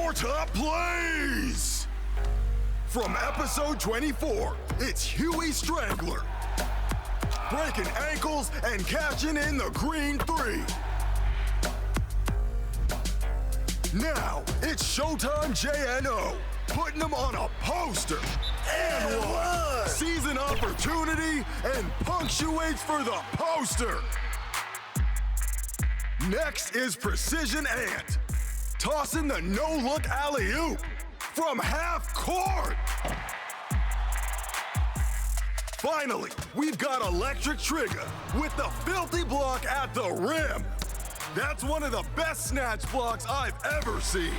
your top plays. From episode 24, it's Huey Strangler. Breaking ankles and catching in the green three. Now, it's Showtime JNO, putting them on a poster. And one. Season opportunity and punctuates for the poster. Next is Precision Ant, tossing the no-look alley-oop from half court. Finally, we've got Electric Trigger with the filthy block at the rim. That's one of the best snatch blocks I've ever seen.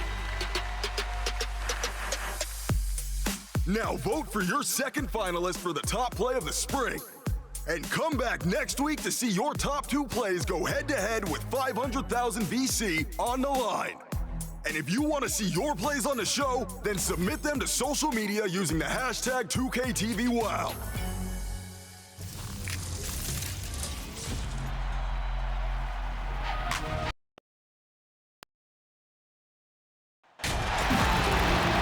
Now vote for your second finalist for the top play of the spring. And come back next week to see your top 2 plays go head-to-head with 500,000 VC on the line. And if you want to see your plays on the show, then submit them to social media using the hashtag 2KTVWow.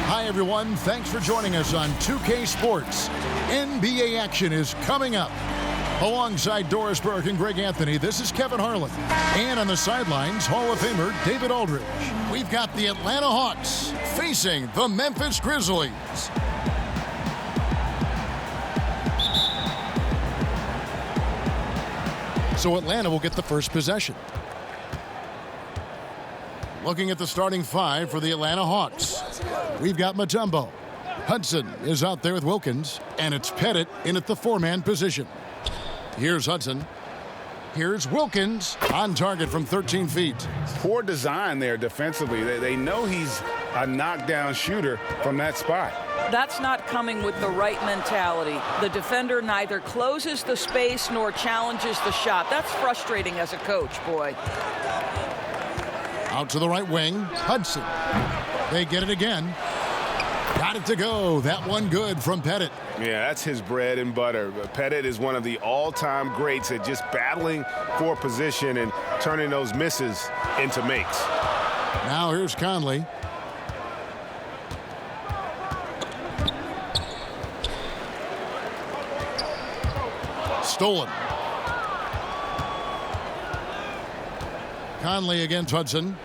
Hi, everyone. Thanks for joining us on 2K Sports. NBA action is coming up. Alongside Doris Burke and Greg Anthony, this is Kevin Harlan. And on the sidelines, Hall of Famer David Aldridge. We've got the Atlanta Hawks facing the Memphis Grizzlies. So Atlanta will get the first possession. Looking at the starting 5 for the Atlanta Hawks. We've got Mutombo. Hudson is out there with Wilkins, and it's Pettit in at the 4-man position. Here's Hudson. Here's Wilkins on target from 13 feet. Poor design there defensively. They know he's a knockdown shooter from that spot. That's not coming with the right mentality. The defender neither closes the space nor challenges the shot. That's frustrating as a coach, boy. Out to the right wing, Hudson. They get it again. Got it to go. That one good from Pettit. Yeah, that's his bread and butter. Pettit is one of the all-time greats at just battling for position and turning those misses into makes. Now here's Conley. Stolen. Conley against Hudson.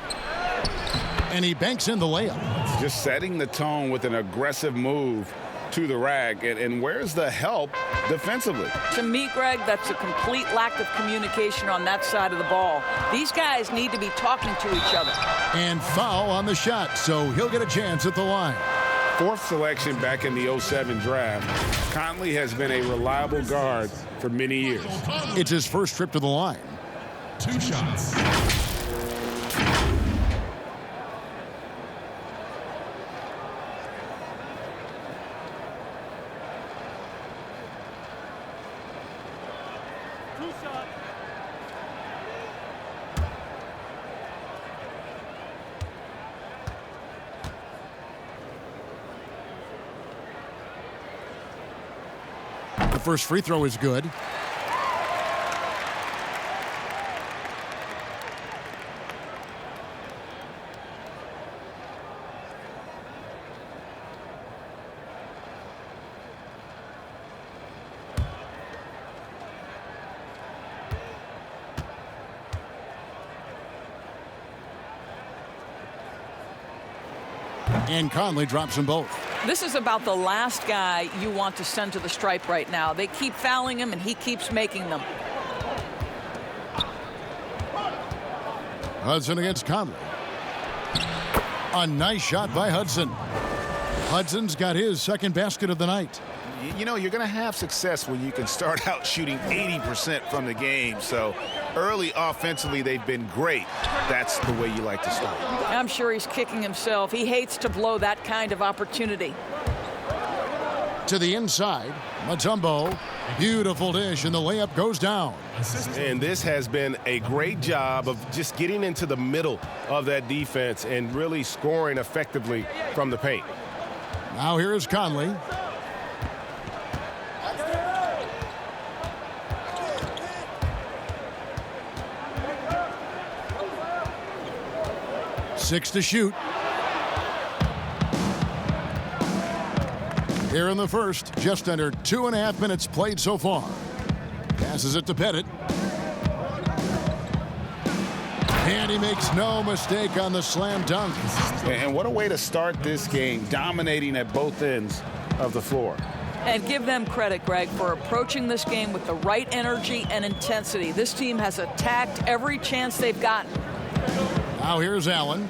And he banks in the layup. Just setting the tone with an aggressive move to the rack. And where's the help defensively? To me, Greg, that's a complete lack of communication on that side of the ball. These guys need to be talking to each other. And foul on the shot, so he'll get a chance at the line. 4th selection back in the 07 draft. Conley has been a reliable guard for many years. It's his first trip to the line. 2 shots. The first free throw is good. And Conley drops them both. This is about the last guy you want to send to the stripe right now. They keep fouling him, and he keeps making them. Hudson against Conley. A nice shot by Hudson. Hudson's got his second basket of the night. You know, you're going to have success when you can start out shooting 80% from the game. So early offensively, they've been great. That's the way you like to start. I'm sure he's kicking himself. He hates to blow that kind of opportunity. To the inside, Mutombo. Beautiful dish, and the layup goes down. And this has been a great job of just getting into the middle of that defense and really scoring effectively from the paint. Now here is Conley. Six to shoot. Here in the first, just under 2.5 minutes played so far. Passes it to Pettit. And he makes no mistake on the slam dunk. And what a way to start this game, dominating at both ends of the floor. And give them credit, Greg, for approaching this game with the right energy and intensity. This team has attacked every chance they've gotten. Now here's Allen.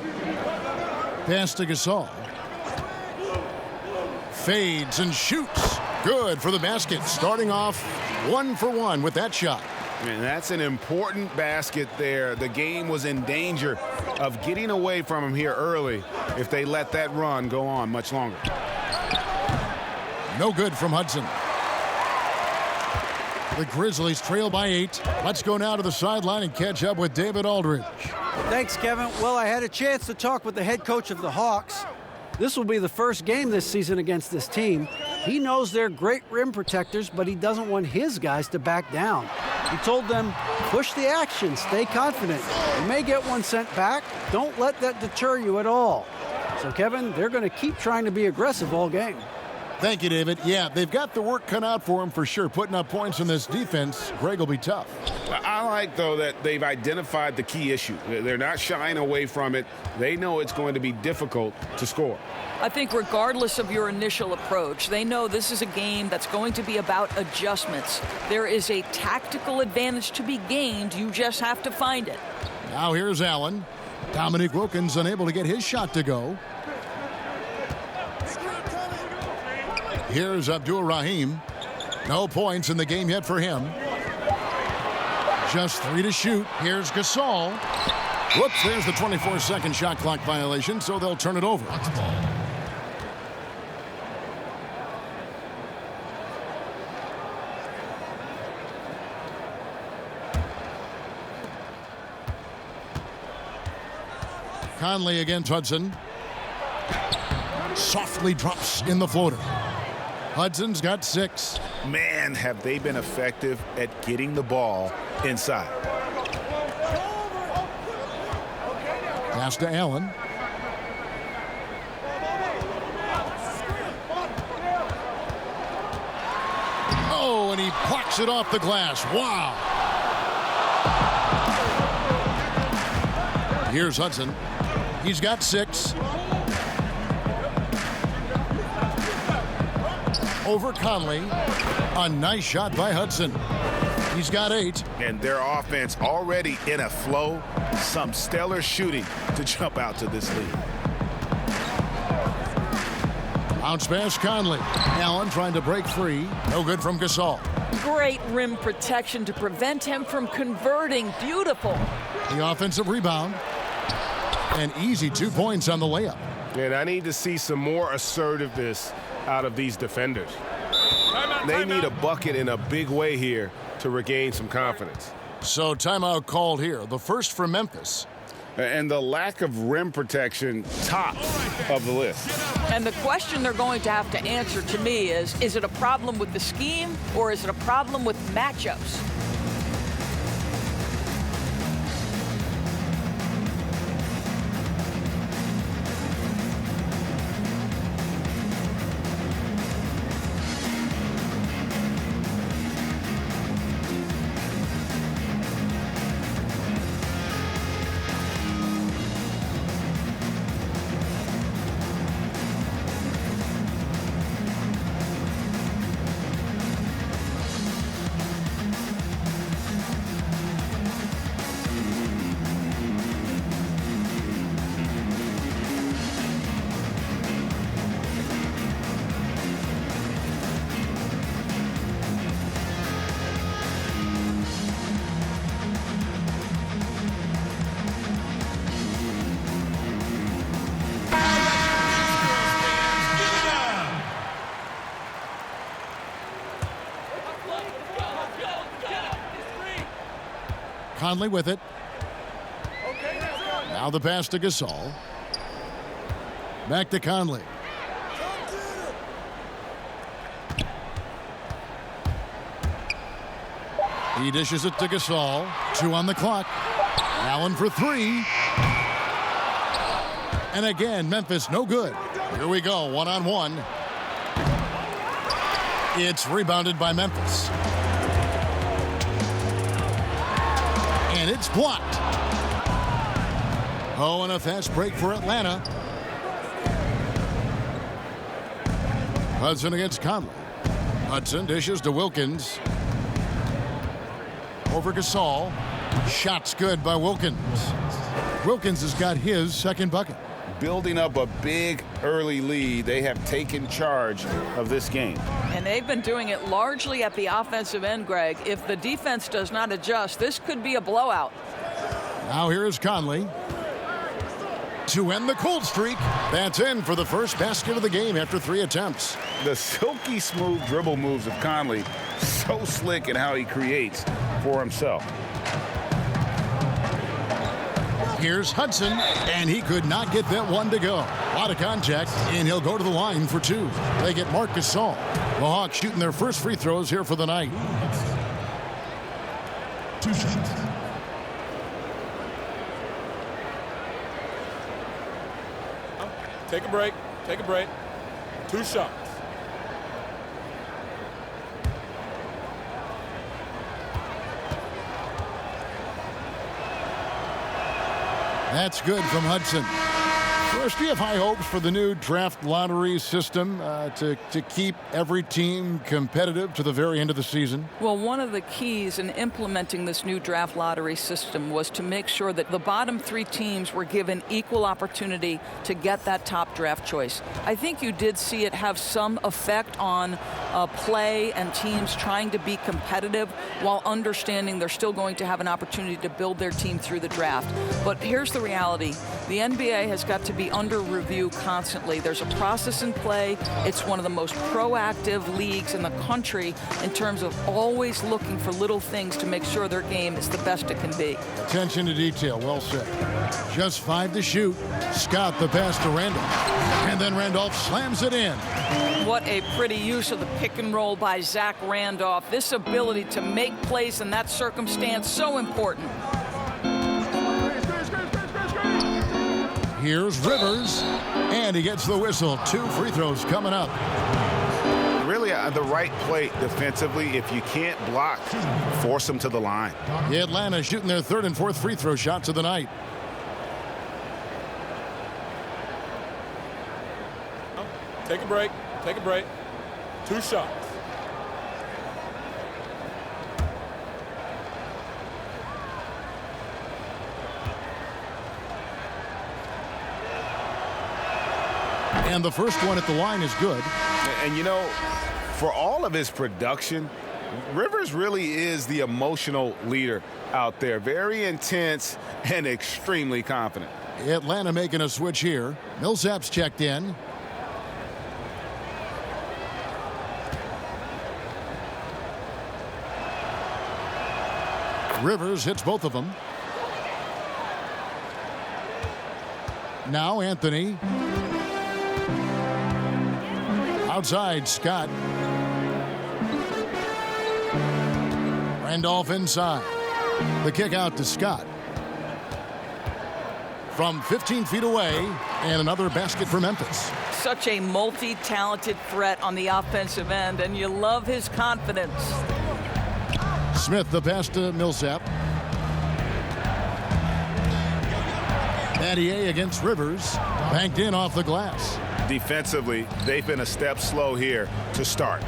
Pass to Gasol. Fades and shoots. Good for the basket. Starting off 1 for 1 with that shot. And that's an important basket there. The game was in danger of getting away from him here early if they let that run go on much longer. No good from Hudson. The Grizzlies trail by 8. Let's go now to the sideline and catch up with David Aldridge. Thanks, Kevin. Well, I had a chance to talk with the head coach of the Hawks. This will be the first game this season against this team. He knows they're great rim protectors, but he doesn't want his guys to back down. He told them, push the action, stay confident. You may get one sent back. Don't let that deter you at all. So, Kevin, they're going to keep trying to be aggressive all game. Thank you, David. Yeah, they've got the work cut out for them for sure. Putting up points in this defense, Greg will be tough. I like, though, that they've identified the key issue. They're not shying away from it. They know it's going to be difficult to score. I think regardless of your initial approach, they know this is a game that's going to be about adjustments. There is a tactical advantage to be gained. You just have to find it. Now here's Allen. Dominique Wilkins unable to get his shot to go. Here's Abdul Rahim. No points in the game yet for him. Just 3 to shoot. Here's Gasol. Whoops, there's the 24-second shot clock violation, so they'll turn it over. Conley against Hudson. Softly drops in the floater. Hudson's got 6. Man, have they been effective at getting the ball inside. Pass to Allen. Oh, and he plucks it off the glass. Wow. Here's Hudson. He's got 6. Over Conley. A nice shot by Hudson. He's got 8. And their offense already in a flow. Some stellar shooting to jump out to this lead. Bounce pass Conley. Allen trying to break free. No good from Gasol. Great rim protection to prevent him from converting. Beautiful. The offensive rebound. An easy 2 points on the layup. And I need to see some more assertiveness out of these defenders. They need a bucket in a big way here to regain some confidence. So timeout called here. The first for Memphis. And the lack of rim protection, top of the list. And the question they're going to have to answer to me is it a problem with the scheme or is it a problem with matchups? Conley with it. Now the pass to Gasol. Back to Conley. He dishes it to Gasol. 2 on the clock. Allen for 3. And again, Memphis no good. Here we go, 1-on-1. It's rebounded by Memphis. And it's blocked. Oh, and a fast break for Atlanta. Hudson against Conley. Hudson dishes to Wilkins. Over Gasol. Shots good by Wilkins. Wilkins has got his second bucket. Building up a big early lead, they have taken charge of this game. And they've been doing it largely at the offensive end, Greg. If the defense does not adjust, this could be a blowout. Now here is Conley to end the cold streak. That's in for the first basket of the game after 3 attempts. The silky smooth dribble moves of Conley, so slick in how he creates for himself. Here's Hudson, and he could not get that one to go. A lot of contact, and he'll go to the line for 2. They get Marc Gasol. The Hawks shooting their first free throws here for the night. 2 shots. Take a break. Take a break. 2 shots. That's good from Hudson. First, do you have high hopes for the new draft lottery system to keep every team competitive to the very end of the season? Well, one of the keys in implementing this new draft lottery system was to make sure that the bottom 3 teams were given equal opportunity to get that top draft choice. I think you did see it have some effect on play and teams trying to be competitive while understanding they're still going to have an opportunity to build their team through the draft. But here's the reality. The NBA has got to be under review constantly. There's a process in play. It's one of the most proactive leagues in the country in terms of always looking for little things to make sure their game is the best it can be. Attention to detail. Well said. Just 5 to shoot. Scott the pass to Randolph. And then Randolph slams it in. What a pretty use of the pick and roll by Zach Randolph. This ability to make plays in that circumstance, so important. Here's Rivers, and he gets the whistle. 2 free throws coming up. Really the right play defensively. If you can't block, force them to the line. Atlanta shooting their 3rd and 4th free throw shots of the night. Take a break. Take a break. 2 shots. And the first one at the line is good. And you know, for all of his production, Rivers really is the emotional leader out there. Very intense and extremely confident. Atlanta making a switch here. Millsap's checked in. Rivers hits both of them. Now Anthony. Outside, Scott. Randolph inside. The kick out to Scott. From 15 feet away, and another basket for Memphis. Such a multi-talented threat on the offensive end, and you love his confidence. Smith the pass to Millsap. Battier against Rivers. Banked in off the glass. Defensively, they've been a step slow here to start.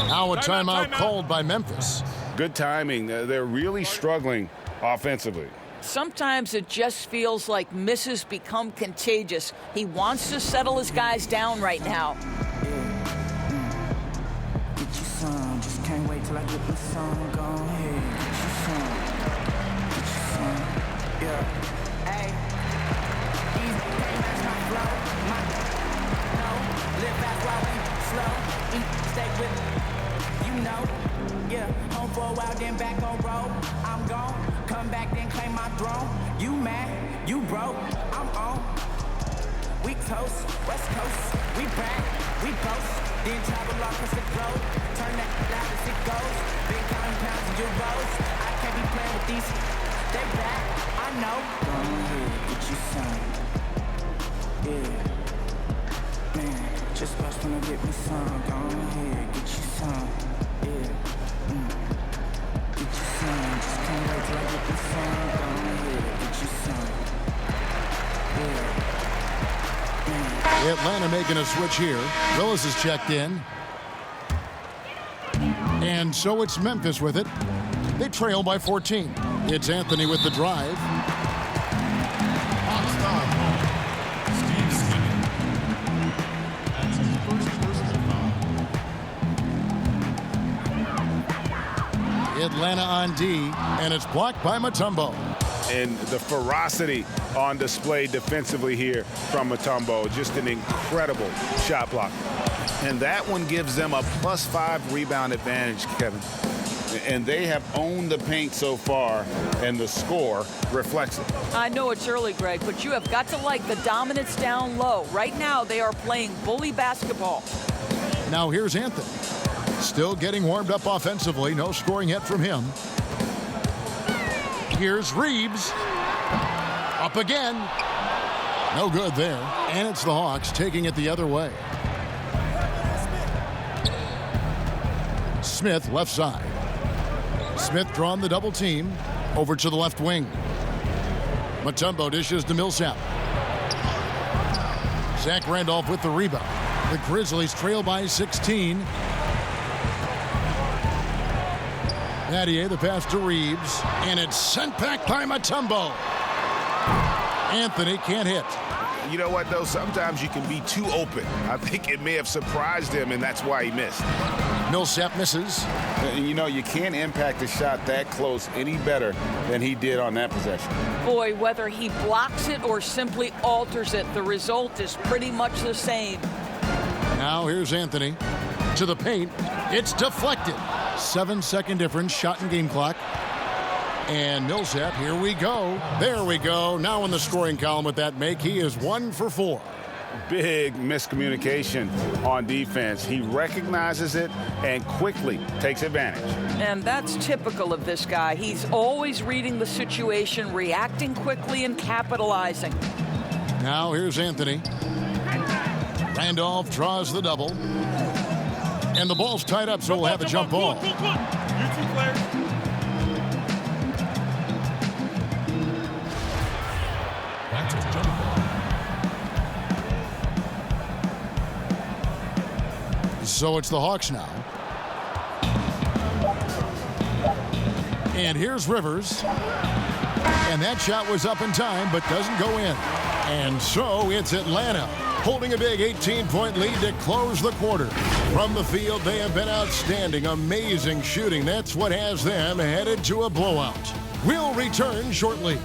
Now a timeout called by Memphis. Good timing. They're really struggling offensively. Sometimes it just feels like misses become contagious. He wants to settle his guys down right now. Get you some, just can't wait till I get my song. Go ahead, get you some, yeah. Hey, easy, can't match my flow, no, live fast while we slow, stay with me, you know, yeah. Home for a while, then back on road. I'm gone, come back, then claim my throne. You mad, you broke, I'm on. We toast, West Coast, we back, we post. Then travel across the globe, turn that loud as it goes. Been counting pounds and euros. I can't be playing with these. They back, I know. Go ahead, get you some. Yeah, man, Just watch when I get me some. Go ahead, get you some. Yeah. Get you some. Just can't wait till I get me some. Go ahead, get you some. Yeah. Atlanta making a switch here. Willis is checked in. And so it's Memphis with it. They trail by 14. It's Anthony with the drive. Atlanta on D, and it's blocked by Mutombo. And the ferocity on display defensively here from Mutombo. Just an incredible shot block. And that one gives them a +5 rebound advantage, Kevin. And they have owned the paint so far, and the score reflects it. I know it's early, Greg, but you have got to like the dominance down low. Right now, they are playing bully basketball. Now here's Anthony. Still getting warmed up offensively. No scoring yet from him. Here's Reeves. Up again. No good there. And it's the Hawks taking it the other way. Smith left side. Smith drawn the double team. Over to the left wing. Mutombo dishes to Millsap. Zach Randolph with the rebound. The Grizzlies trail by 16. Nattier, the pass to Reeves, and it's sent back by Mutombo. Anthony can't hit. You know what, though? Sometimes you can be too open. I think it may have surprised him, and that's why he missed. Millsap misses. You know, you can't impact a shot that close any better than he did on that possession. Boy, whether he blocks it or simply alters it, the result is pretty much the same. Now here's Anthony to the paint. It's deflected. 7-second difference, shot and game clock. And Millsap, here we go. There we go. Now in the scoring column with that make, he is 1 for 4. Big miscommunication on defense. He recognizes it and quickly takes advantage. And that's typical of this guy. He's always reading the situation, reacting quickly, and capitalizing. Now here's Anthony. Randolph draws the double. And the ball's tied up, so we'll have a jump ball. You two players. Back to the jump ball. So it's the Hawks now. And here's Rivers. And that shot was up in time, but doesn't go in. And so it's Atlanta, holding a big 18-point lead to close the quarter. From the field, they have been outstanding. Amazing shooting. That's what has them headed to a blowout. We'll return shortly.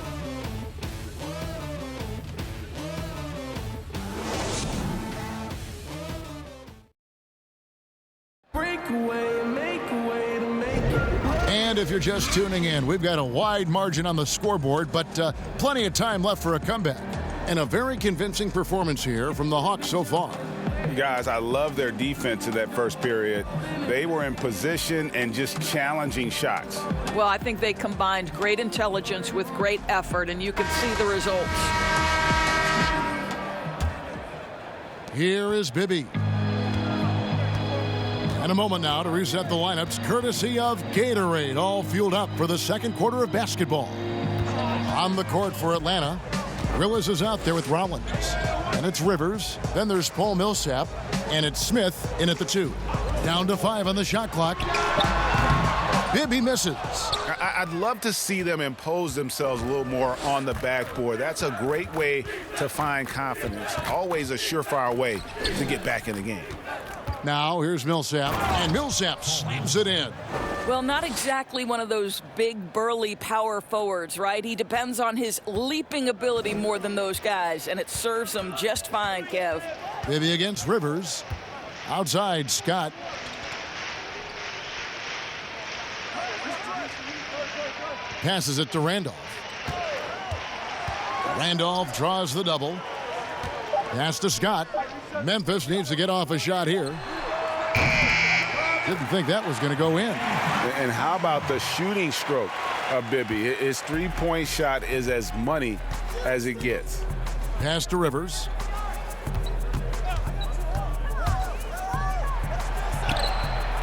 And if you're just tuning in, we've got a wide margin on the scoreboard, but plenty of time left for a comeback. And a very convincing performance here from the Hawks so far. Guys, I love their defense in that first period. They were in position and just challenging shots. Well, I think they combined great intelligence with great effort, and you can see the results. Here is Bibby. And a moment now to reset the lineups, courtesy of Gatorade, all fueled up for the second quarter of basketball. On the court for Atlanta, Willis is out there with Rollins. And it's Rivers. Then there's Paul Millsap. And it's Smith in at the 2. Down to 5 on the shot clock. Bibby misses. I'd love to see them impose themselves a little more on the backboard. That's a great way to find confidence. Always a surefire way to get back in the game. Now here's Millsap. And Millsap slams it in. Well, not exactly one of those big, burly power forwards, right? He depends on his leaping ability more than those guys, and it serves him just fine, Kev. Bibby against Rivers. Outside, Scott. Passes it to Randolph. Randolph draws the double. Pass to Scott. Memphis needs to get off a shot here. Didn't think that was going to go in. And how about the shooting stroke of Bibby? His three-point shot is as money as it gets. Pass to Rivers.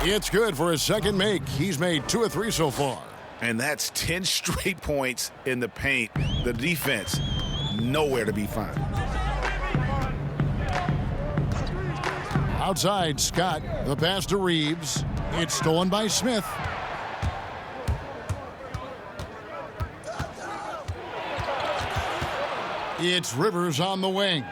It's good for his second make. He's made 2 of 3 so far. And that's 10 straight points in the paint. The defense, nowhere to be found. Outside, Scott. The pass to Reeves. It's stolen by Smith. It's Rivers on the wing.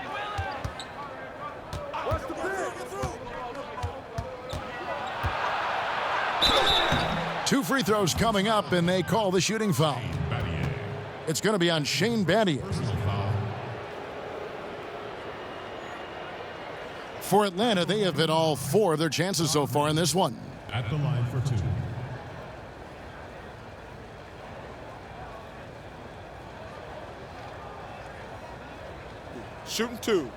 Two free throws coming up, and they call the shooting foul. It's going to be on Shane Battier. For Atlanta, they have hit all 4 of their chances so far in this one. At the line for 2. Shooting 2.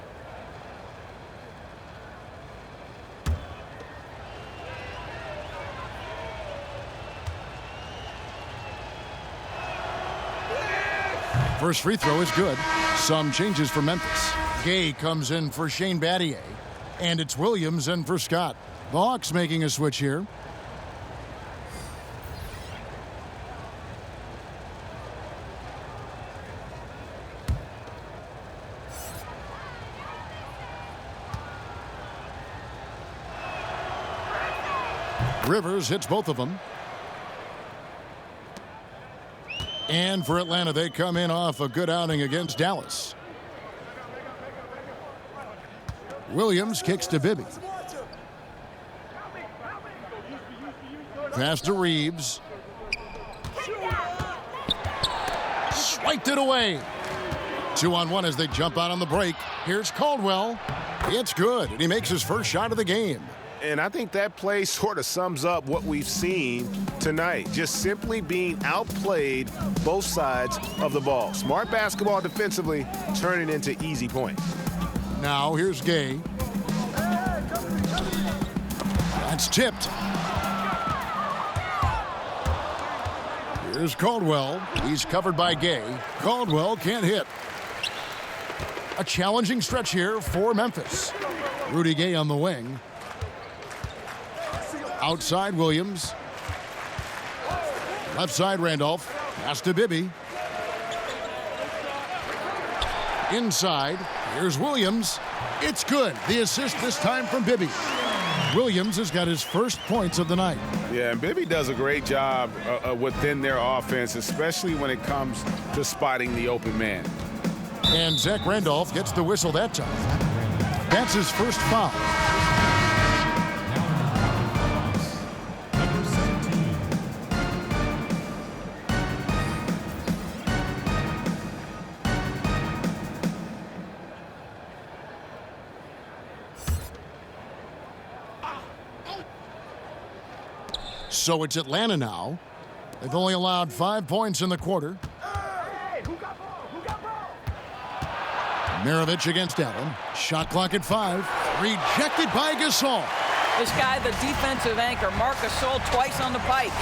First free throw is good. Some changes for Memphis. Gay comes in for Shane Battier. And it's Williams in for Scott. The Hawks making a switch here. Rivers hits both of them. And for Atlanta, they come in off a good outing against Dallas. Williams kicks to Bibby. Pass to Reeves. Swiped it away. 2-on-1 as they jump out on the break. Here's Caldwell. It's good, and he makes his first shot of the game. And I think that play sort of sums up what we've seen tonight. Just simply being outplayed both sides of the ball. Smart basketball defensively, turning into easy points. Now here's Gay. That's tipped. Here's Caldwell. He's covered by Gay. Caldwell can't hit. A challenging stretch here for Memphis. Rudy Gay on the wing. Outside Williams. Left side Randolph. Pass to Bibby. Inside. Here's Williams. It's good. The assist this time from Bibby. Williams has got his first points of the night. Yeah, and Bibby does a great job within their offense, especially when it comes to spotting the open man. And Zach Randolph gets the whistle that time. That's his first foul. Number 17. So it's Atlanta now. They've only allowed 5 points in the quarter. Mirovic against Allen. Shot clock at 5. Rejected by Gasol. This guy, the defensive anchor, Marc Gasol, twice on the pipes.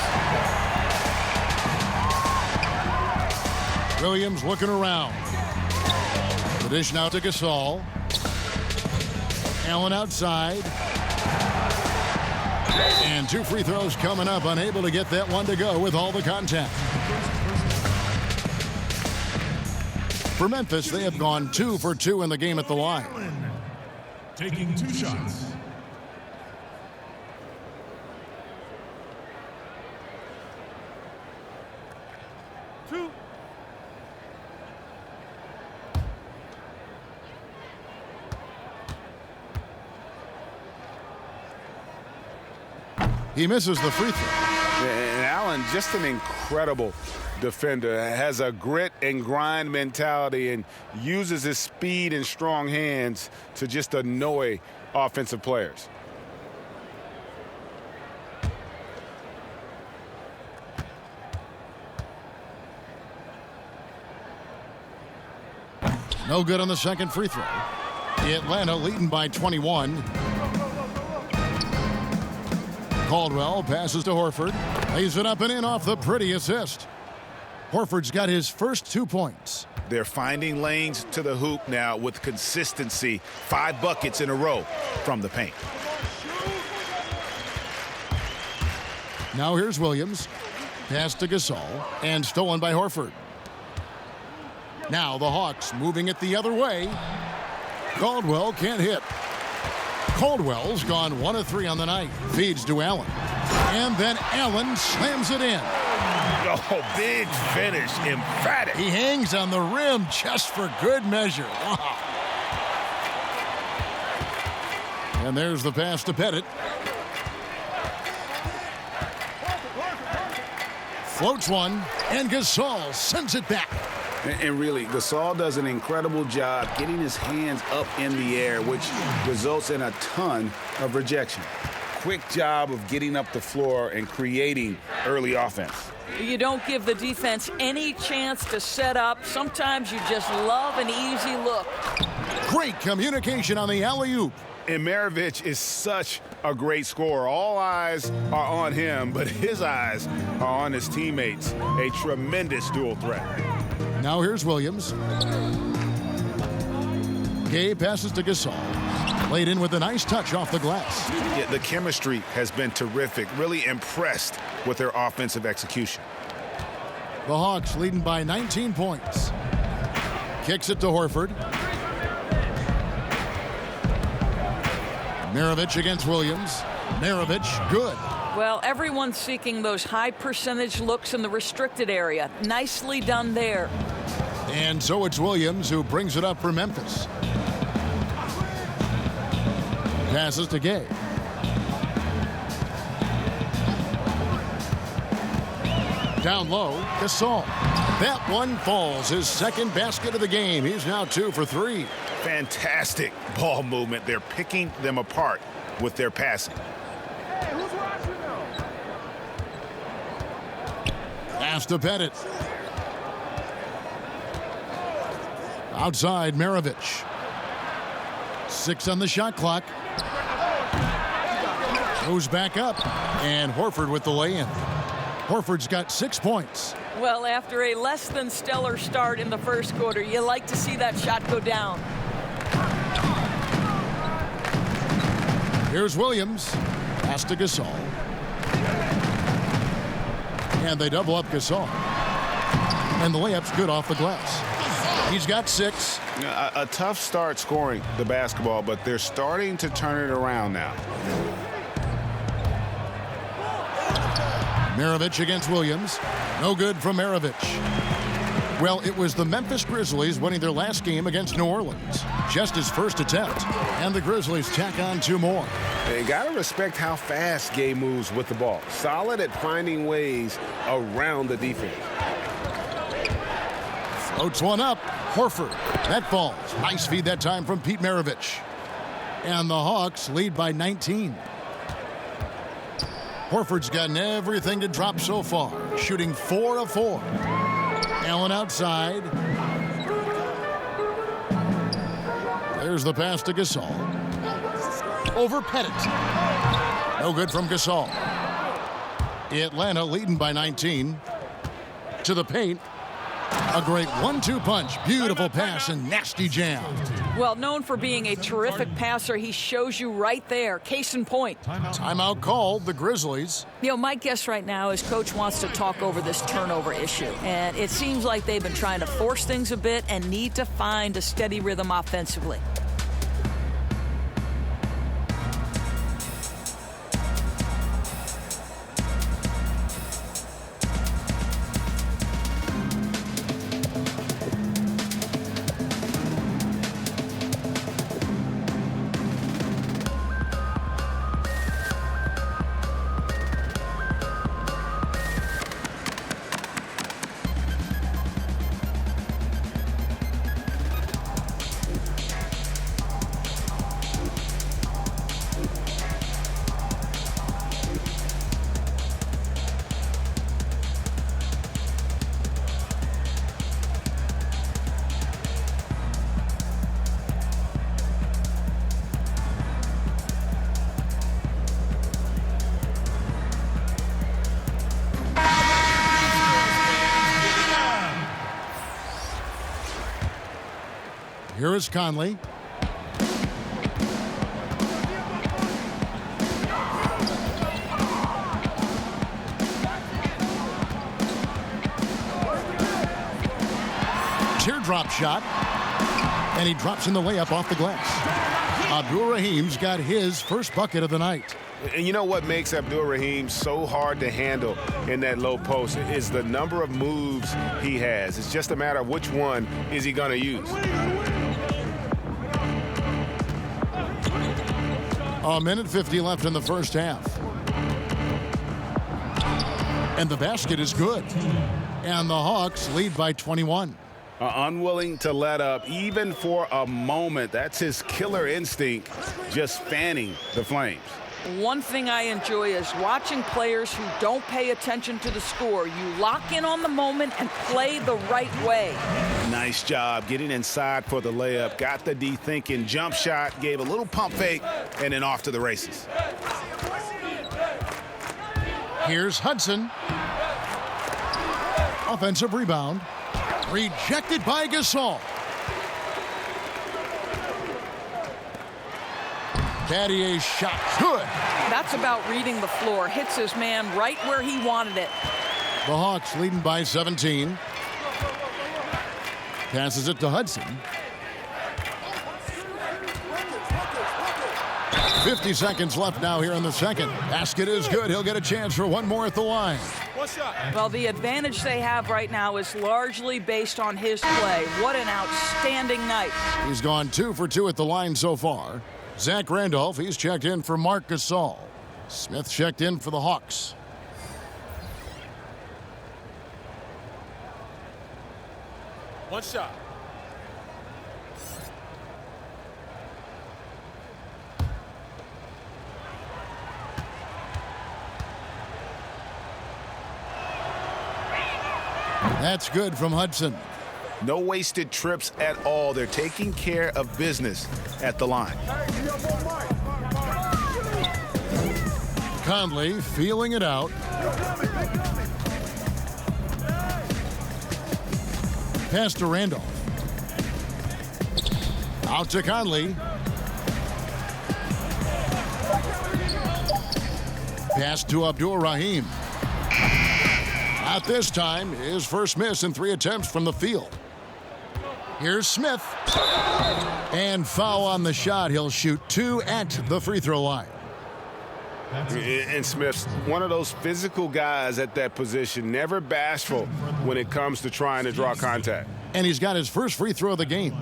Williams looking around. The dish now to Gasol. Allen outside. And 2 free throws coming up. Unable to get that one to go with all the contact. For Memphis, they have gone 2 for 2 in the game at the line. Taking 2 shots. He misses the free throw. And Allen, just an incredible defender, has a grit and grind mentality and uses his speed and strong hands to just annoy offensive players. No good on the second free throw. Atlanta leading by 21. Caldwell passes to Horford. Lays it up and in off the pretty assist. Horford's got his first 2 points. They're finding lanes to the hoop now with consistency. 5 buckets in a row from the paint. Now here's Williams. Pass to Gasol and stolen by Horford. Now the Hawks moving it the other way. Caldwell can't hit. Caldwell's gone 1 of 3 on the night. Feeds to Allen. And then Allen slams it in. Oh, big finish. Emphatic. He hangs on the rim just for good measure. Wow. And there's the pass to Pettit. Floats one, and Gasol sends it back. And really, Gasol does an incredible job getting his hands up in the air, which results in a ton of rejection. Quick job of getting up the floor and creating early offense. You don't give the defense any chance to set up. Sometimes you just love an easy look. Great communication on the alley-oop. And Maravich is such a great scorer. All eyes are on him, but his eyes are on his teammates. A tremendous dual threat. Now here's Williams. Gay passes to Gasol. Laid in with a nice touch off the glass. Yeah, the chemistry has been terrific. Really impressed with their offensive execution. The Hawks leading by 19 points. Kicks it to Horford. Maravich against Williams. Maravich, good. Well, everyone's seeking those high percentage looks in the restricted area. Nicely done there. And so it's Williams who brings it up for Memphis. Passes to Gay. Down low, Gasol. That one falls. His second basket of the game. He's now 2 for 3. Fantastic ball movement. They're picking them apart with their passing. Pass to Pettit. Outside, Maravich. 6 on the shot clock. Goes back up. And Horford with the lay-in. Horford's got 6 points. Well, after a less than stellar start in the first quarter, you like to see that shot go down. Here's Williams. Pass to Gasol. And they double up Gasol. And the layup's good off the glass. He's got 6. A tough start scoring the basketball, but they're starting to turn it around now. Maravich against Williams. No good from Maravich. Well, it was the Memphis Grizzlies winning their last game against New Orleans. Just his first attempt. And the Grizzlies tack on 2 more. They got to respect how fast Gay moves with the ball. Solid at finding ways around the defense. Floats one up. Horford. That falls. Nice feed that time from Pete Maravich. And the Hawks lead by 19. Horford's gotten everything to drop so far, shooting 4 of 4. Allen outside. There's the pass to Gasol. Over Pettit. No good from Gasol. Atlanta leading by 19. To the paint. A great 1-2 punch. Beautiful pass and nasty jam. Well, known for being a terrific passer, he shows you right there. Case in point. Timeout called, the Grizzlies. You know, my guess right now is Coach wants to talk over this turnover issue. And it seems like they've been trying to force things a bit and need to find a steady rhythm offensively. Here is Conley. Teardrop shot. And he drops in the layup off the glass. Abdur-Rahim's got his first bucket of the night. And you know what makes Abdur-Rahim so hard to handle in that low post is the number of moves he has. It's just a matter of which one is he going to use. A minute 50 left in the first half. And the basket is good. And the Hawks lead by 21. Unwilling to let up even for a moment. That's his killer instinct, just fanning the flames. One thing I enjoy is watching players who don't pay attention to the score. You lock in on the moment and play the right way. Nice job getting inside for the layup. Got the D thinking, jump shot, gave a little pump fake, and then off to the races. Here's Hudson. Offensive rebound. Rejected by Gasol. Cadier's shot. Good. That's about reading the floor. Hits his man right where he wanted it. The Hawks leading by 17. Passes it to Hudson. 50 seconds left now here in the second. Basket is good. He'll get a chance for one more at the line. Well, the advantage they have right now is largely based on his play. What an outstanding night. He's gone 2 for 2 at the line so far. Zach Randolph, he's checked in for Marc Gasol. Smith checked in for the Hawks. One shot. That's good from Hudson. No wasted trips at all. They're taking care of business at the line. Conley feeling it out. Pass to Randolph. Out to Conley. Pass to Abdur-Rahim. Not this time. His first miss in 3 attempts from the field. Here's Smith. And foul on the shot. He'll shoot 2 at the free throw line. And Smith's one of those physical guys at that position, never bashful when it comes to trying to draw contact. And he's got his first free throw of the game.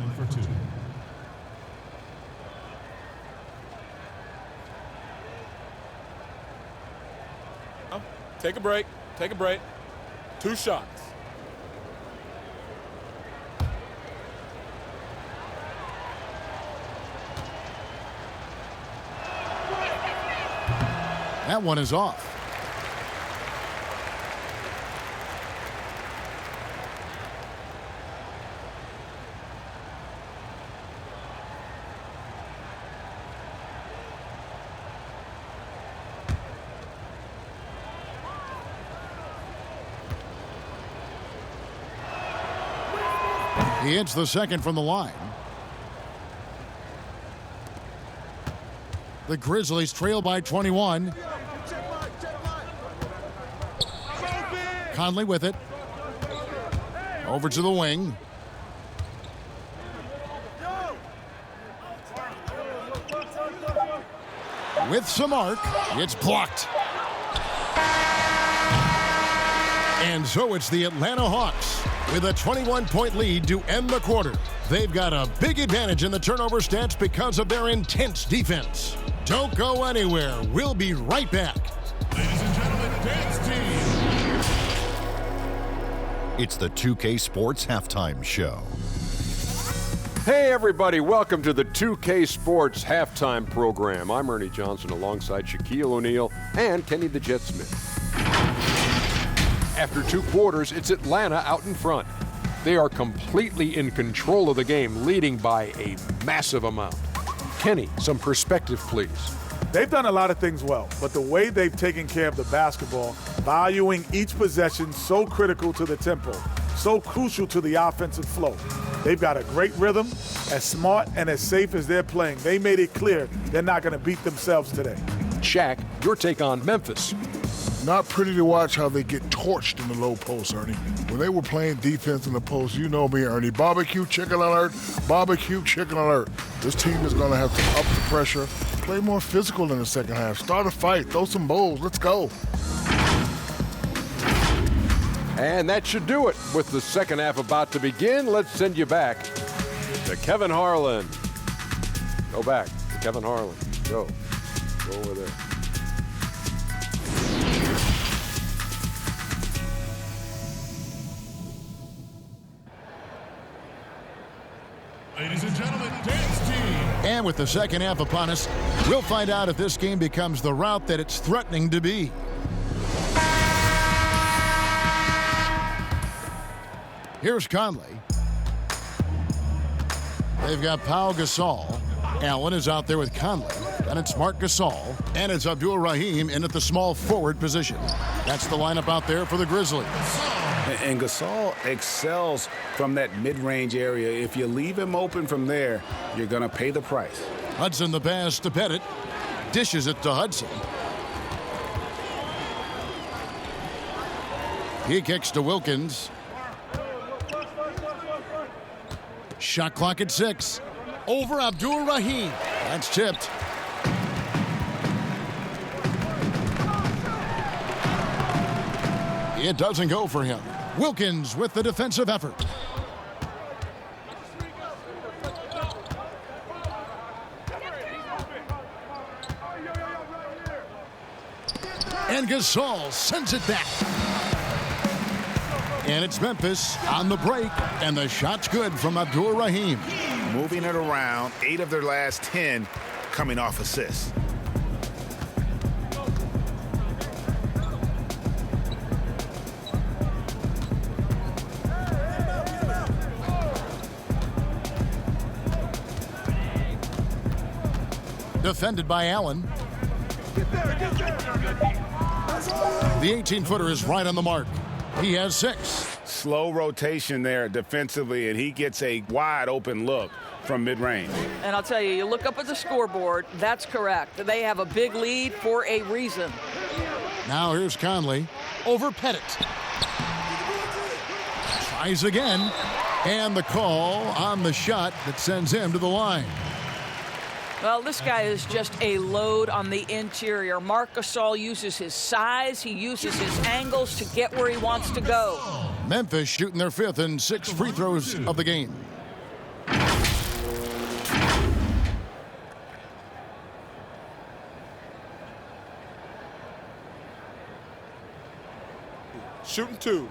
Take a break. Take a break. 2 shots. That one is off. He hits the second from the line. The Grizzlies trail by 21. Conley with it. Over to the wing. With some arc, it's blocked. And so it's the Atlanta Hawks with a 21-point lead to end the quarter. They've got a big advantage in the turnover stats because of their intense defense. Don't go anywhere. We'll be right back. Ladies and gentlemen, dance team. It's the 2K Sports Halftime Show. Hey everybody, welcome to the 2K Sports Halftime Program. I'm Ernie Johnson alongside Shaquille O'Neal and Kenny the Jet Smith. After 2 quarters, it's Atlanta out in front. They are completely in control of the game, leading by a massive amount. Kenny, some perspective, please. They've done a lot of things well, but the way they've taken care of the basketball, valuing each possession so critical to the tempo, so crucial to the offensive flow. They've got a great rhythm, as smart and as safe as they're playing. They made it clear they're not going to beat themselves today. Shaq, your take on Memphis. Not pretty to watch how they get torched in the low post, Ernie. When they were playing defense in the post, you know me, Ernie. Barbecue chicken alert, barbecue chicken alert. This team is going to have to up the pressure, play more physical in the second half, start a fight, throw some bowls, let's go. And that should do it. With the second half about to begin, let's send you back to Kevin Harlan. Go back to Kevin Harlan. Go over there. Ladies and gentlemen, dance team. And with the second half upon us, we'll find out if this game becomes the route that it's threatening to be. Here's Conley. They've got Pau Gasol. Allen is out there with Conley. Then it's Marc Gasol. And it's Abdul Rahim in at the small forward position. That's the lineup out there for the Grizzlies. And Gasol excels from that mid-range area. If you leave him open from there, you're going to pay the price. Hudson the pass to Pettit. Dishes it to Hudson. He kicks to Wilkins. Shot clock at 6. Over Abdul Rahim. That's tipped. It doesn't go for him. Wilkins with the defensive effort. And Gasol sends it back. And it's Memphis on the break, and the shot's good from Abdul Rahim. Moving it around, 8 of their last 10 coming off assists. Defended by Allen. The 18-footer is right on the mark. He has 6. Slow rotation there defensively, and he gets a wide open look from mid-range. And I'll tell you, you look up at the scoreboard, that's correct. They have a big lead for a reason. Now here's Conley over Pettit. Tries again, and the call on the shot that sends him to the line. Well, this guy is just a load on the interior. Marc Gasol uses his size, he uses his angles to get where he wants to go. Memphis shooting their 5th and 6th free throws of the game. Shooting 2.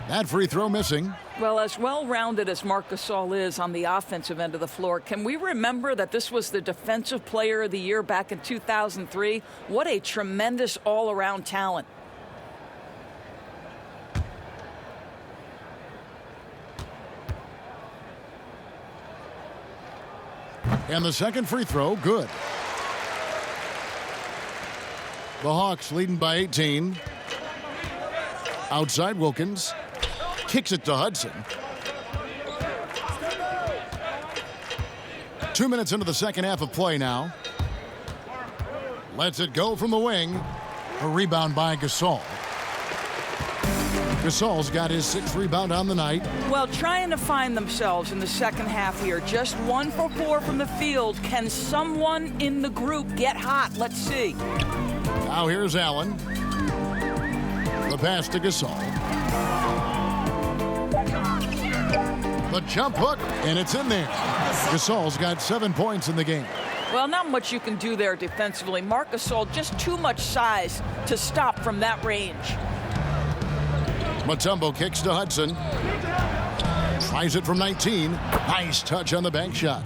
That free throw missing. Well, as well-rounded as Marc Gasol is on the offensive end of the floor, can we remember that this was the Defensive Player of the Year back in 2003? What a tremendous all-around talent. And the second free throw, good. The Hawks leading by 18. Outside Wilkins. Kicks it to Hudson. 2 minutes into the second half of play now. Lets it go from the wing. A rebound by Gasol. Gasol's got his 6th rebound on the night. Well, trying to find themselves in the second half here. Just 1 for 4 from the field. Can someone in the group get hot? Let's see. Now here's Allen. The pass to Gasol. The jump hook, and it's in there. Gasol's got 7 points in the game. Well, not much you can do there defensively. Marc Gasol, just too much size to stop from that range. Mutombo kicks to Hudson. Tries it from 19. Nice touch on the bank shot.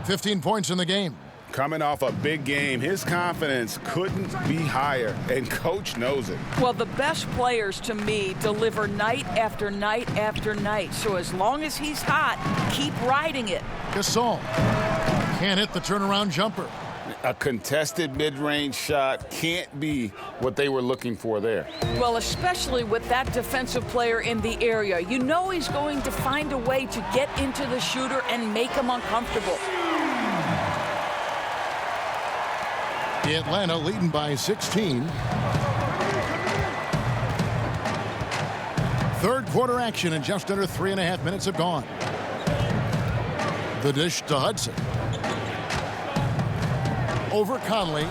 15 points in the game. Coming off a big game, his confidence couldn't be higher, and coach knows it. Well, the best players, to me, deliver night after night after night. So as long as he's hot, keep riding it. Gasol can't hit the turnaround jumper. A contested mid-range shot can't be what they were looking for there. Well, especially with that defensive player in the area. You know he's going to find a way to get into the shooter and make him uncomfortable. Atlanta leading by 16. Third quarter action, and just under 3.5 minutes have gone. The dish to Hudson. Over Conley.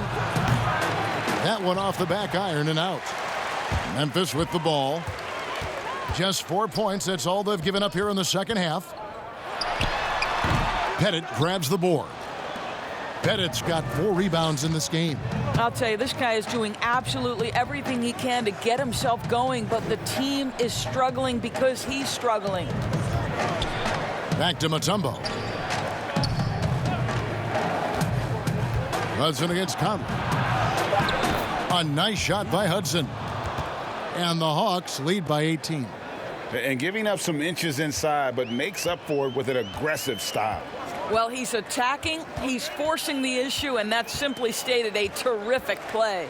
That one off the back iron and out. Memphis with the ball. Just 4 points. That's all they've given up here in the second half. Pettit grabs the board. Pettit's got 4 rebounds in this game. I'll tell you, this guy is doing absolutely everything he can to get himself going, but the team is struggling because he's struggling. Back to Mutombo. Hudson against Conley. A nice shot by Hudson. And the Hawks lead by 18. And giving up some inches inside, but makes up for it with an aggressive style. Well, he's attacking, he's forcing the issue, and that's simply stated a terrific play.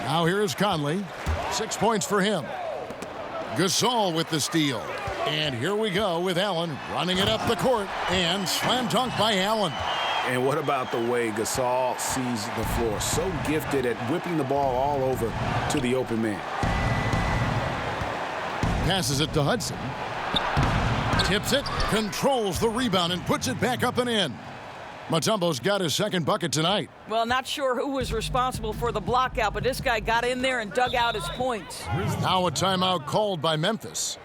Now here is Conley. 6 points for him. Gasol with the steal. And here we go with Allen running it up the court. And slam dunk by Allen. And what about the way Gasol sees the floor? So gifted at whipping the ball all over to the open man. Passes it to Hudson. Tips it, controls the rebound, and puts it back up and in. Mutombo's got his second bucket tonight. Well, not sure who was responsible for the block out, but this guy got in there and dug out his points. Now a timeout called by Memphis.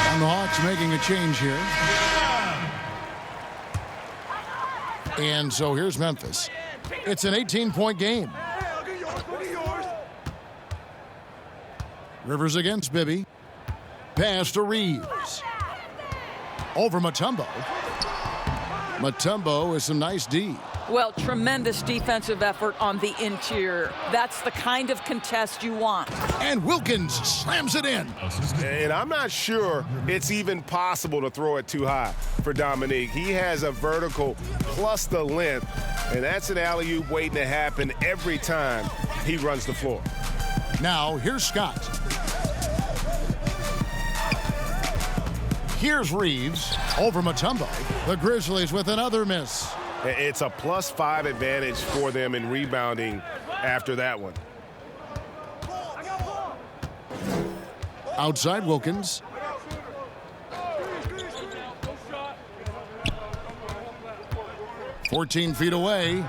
And the Hawks making a change here. And so here's Memphis. It's an 18-point game. Rivers against Bibby. Pass to Reeves. Over Mutombo. Mutombo is some nice D. Well, tremendous defensive effort on the interior. That's the kind of contest you want. And Wilkins slams it in. And I'm not sure it's even possible to throw it too high for Dominique. He has a vertical plus the length, and that's an alley-oop waiting to happen every time he runs the floor. Now, here's Scott. Here's Reeves over Mutombo. The Grizzlies with another miss. It's a +5 advantage for them in rebounding after that one. Outside Wilkins. "14 feet away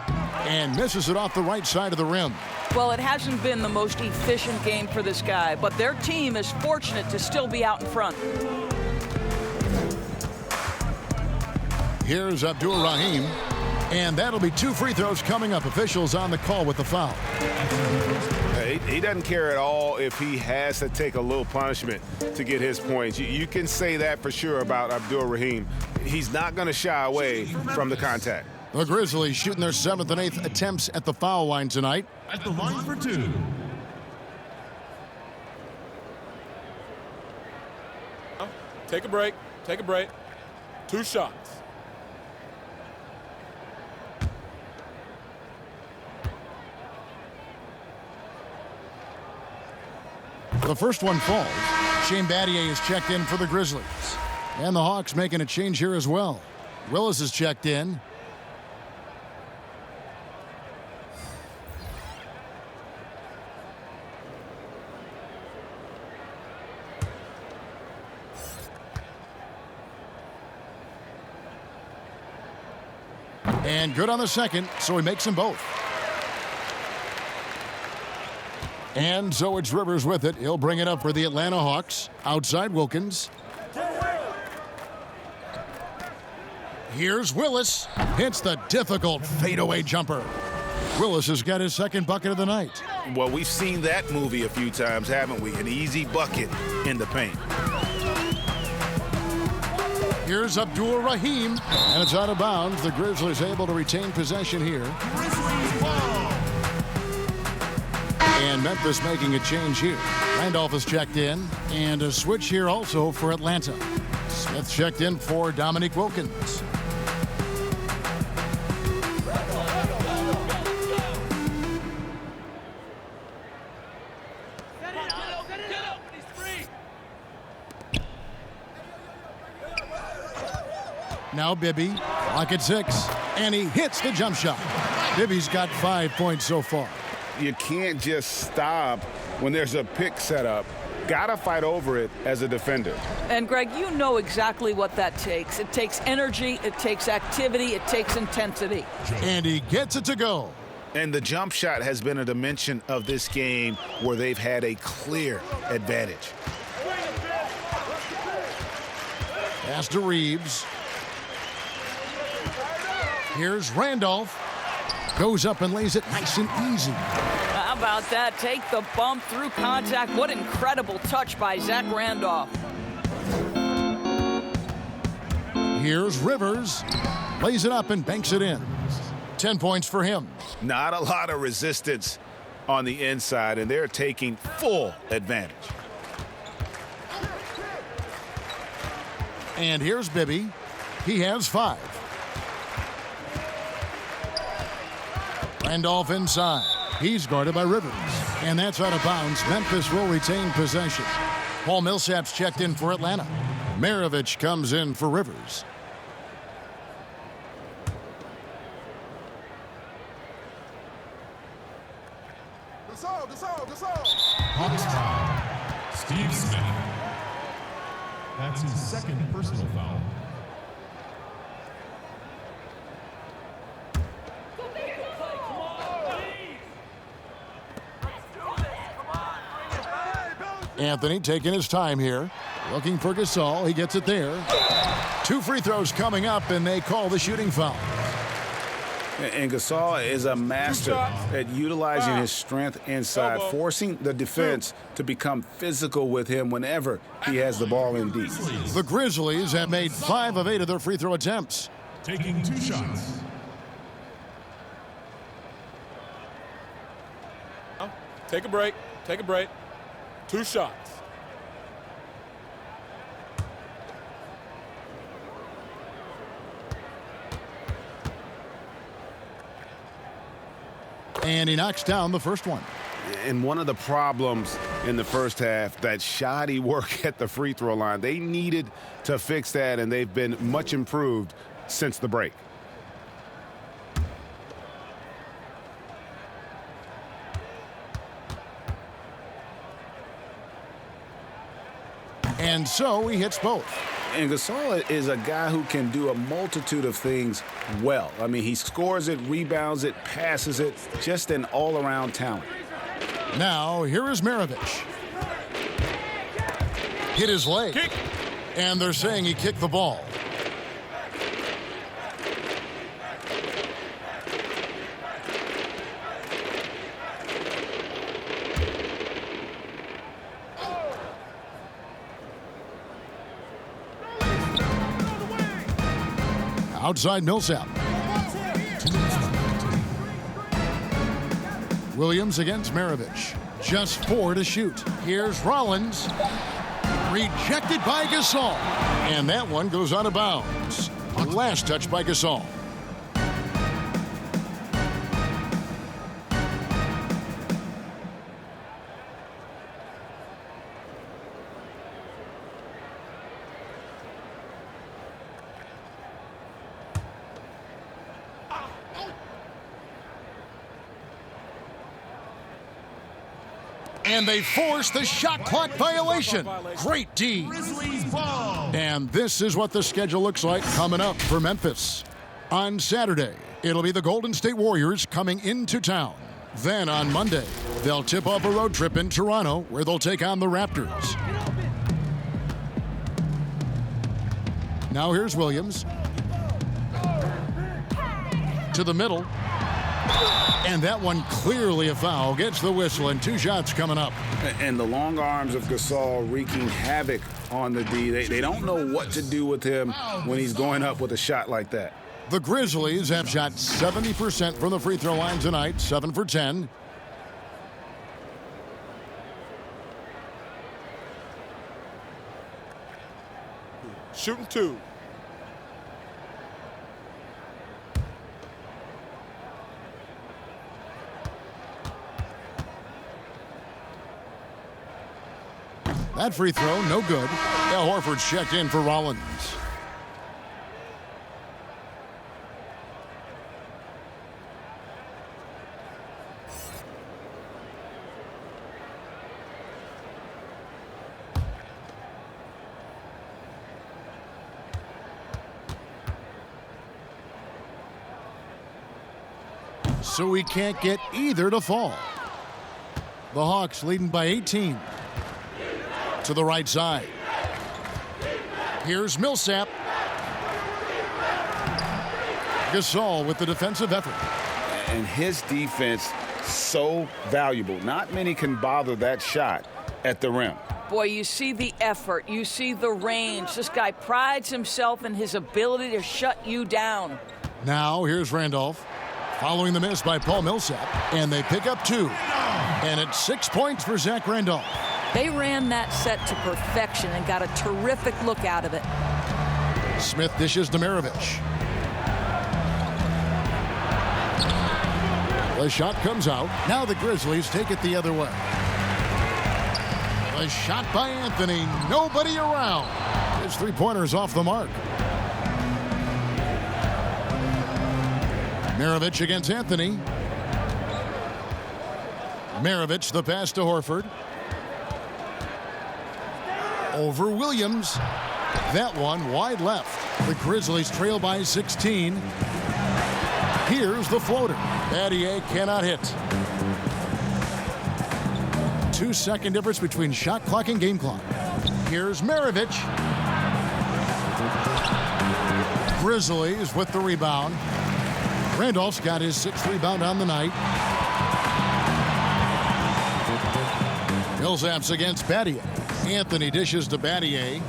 and misses it off the right side of the rim. Well, it hasn't been the most efficient game for this guy, but their team is fortunate to still be out in front. Here's Abdul-Rahim, and that'll be 2 free throws coming up. Officials on the call with the foul. He doesn't care at all if he has to take a little punishment to get his points. You can say that for sure about Abdul-Rahim. He's not going to shy away from the contact. The Grizzlies shooting their 7th and 8th attempts at the foul line tonight. At the line for 2. Take a break. Take a break. 2 shots. The first one falls. Shane Battier is checked in for the Grizzlies. And the Hawks making a change here as well. Willis is checked in. And good on the second, so he makes them both. And so it's Rivers with it. He'll bring it up for the Atlanta Hawks. Outside Wilkins. Here's Willis. Hits the difficult fadeaway jumper. Willis has got his second bucket of the night. Well, we've seen that movie a few times, haven't we? An easy bucket in the paint. Here's Abdul Rahim, and it's out of bounds. The Grizzlies able to retain possession here. And Memphis making a change here. Randolph is checked in, and a switch here also for Atlanta. Smith checked in for Dominique Wilkins. Now Bibby, lock at 6, and he hits the jump shot. Bibby's got 5 points so far. You can't just stop when there's a pick set up. Gotta fight over it as a defender. And Greg, you know exactly what that takes. It takes energy, it takes activity, it takes intensity. And he gets it to go. And the jump shot has been a dimension of this game where they've had a clear advantage. Pass to Reeves. Here's Randolph. Goes up and lays it nice and easy. How about that? Take the bump through contact. What incredible touch by Zach Randolph. Here's Rivers. Lays it up and banks it in. 10 points for him. Not a lot of resistance on the inside, and they're taking full advantage. And here's Bibby. He has 5. Randolph inside. He's guarded by Rivers. And that's out of bounds. Memphis will retain possession. Paul Millsap's checked in for Atlanta. Maravich comes in for Rivers. Hawks foul. Steve Smith. That's his second personal foul. Anthony taking his time here. Looking for Gasol. He gets it there. 2 free throws coming up, and they call the shooting foul. And Gasol is a master at utilizing his strength inside, forcing the defense to become physical with him whenever he has the ball in deep. The Grizzlies have made 5 of 8 of their free throw attempts. Taking 2 shots. Take a break. Take a break. 2 shots. And he knocks down the first one. And one of the problems in the first half, that shoddy work at the free throw line. They needed to fix that, and they've been much improved since the break. And so he hits both. And Gasol is a guy who can do a multitude of things well. I mean, he scores it, rebounds it, passes it, just an all-around talent. Now, here is Maravich. Hit his leg. Kick. And they're saying he kicked the ball. Outside Millsap. Williams against Maravich. Just 4 to shoot. Here's Rollins. Rejected by Gasol. And that one goes out of bounds. Last touch by Gasol. And they force the shot clock violation. Great D. Grizzlies ball. And this is what the schedule looks like coming up for Memphis. On Saturday, it'll be the Golden State Warriors coming into town. Then on Monday, they'll tip off a road trip in Toronto where they'll take on the Raptors. Now here's Williams. To the middle. And that one clearly a foul. Gets the whistle and 2 shots coming up. And the long arms of Gasol wreaking havoc on the D. They don't know what to do with him when he's going up with a shot like that. The Grizzlies have shot 70% from the free throw line tonight, 7 for 10. Shooting 2. That free throw, no good. Al Horford's checked in for Rollins. So we can't get either to fall. The Hawks leading by 18. To the right side. Here's Millsap. Gasol with the defensive effort. And his defense so valuable. Not many can bother that shot at the rim. Boy, you see the effort. You see the range. This guy prides himself in his ability to shut you down. Now here's Randolph. Following the miss by Paul Millsap. And they pick up 2. And it's 6 points for Zach Randolph. They ran that set to perfection and got a terrific look out of it. Smith dishes to Maravich. The shot comes out. Now the Grizzlies take it the other way. The shot by Anthony. Nobody around. His 3-pointer's off the mark. Maravich against Anthony. Maravich, the pass to Horford. Over Williams. That one wide left. The Grizzlies trail by 16. Here's the floater. Battier cannot hit. 2-second difference between shot clock and game clock. Here's Maravich. Grizzlies with the rebound. Randolph's got his 6th rebound on the night. Millsap's against Battier. Anthony dishes to Battier.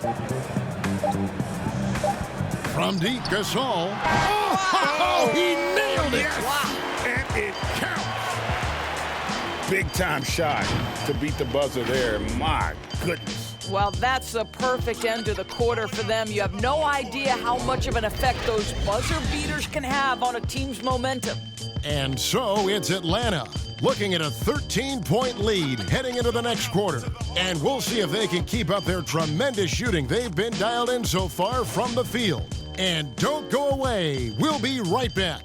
From deep, Gasol. Oh, he nailed it! Yes. Wow. And it counts. Big time shot to beat the buzzer there. My goodness. Well, that's a perfect end to the quarter for them. You have no idea how much of an effect those buzzer beaters can have on a team's momentum. And so it's Atlanta looking at a 13-point lead heading into the next quarter. And we'll see if they can keep up their tremendous shooting they've been dialed in so far from the field. And don't go away. We'll be right back.